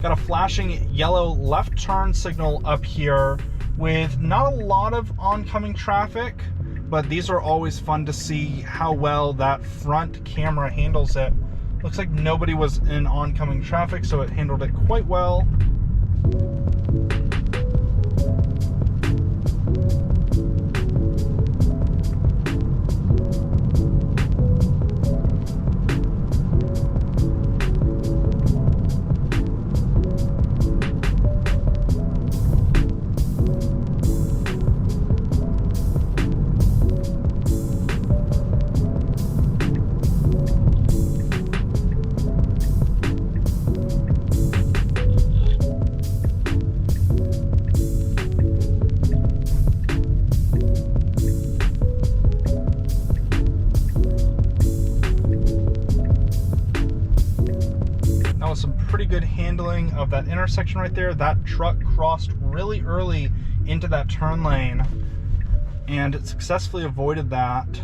Got a flashing yellow left turn signal up here with not a lot of oncoming traffic, but these are always fun to see how well that front camera handles it. Looks like nobody was in oncoming traffic, so it handled it quite well. That was some pretty good handling of that intersection right there. That truck crossed really early into that turn lane and it successfully avoided that.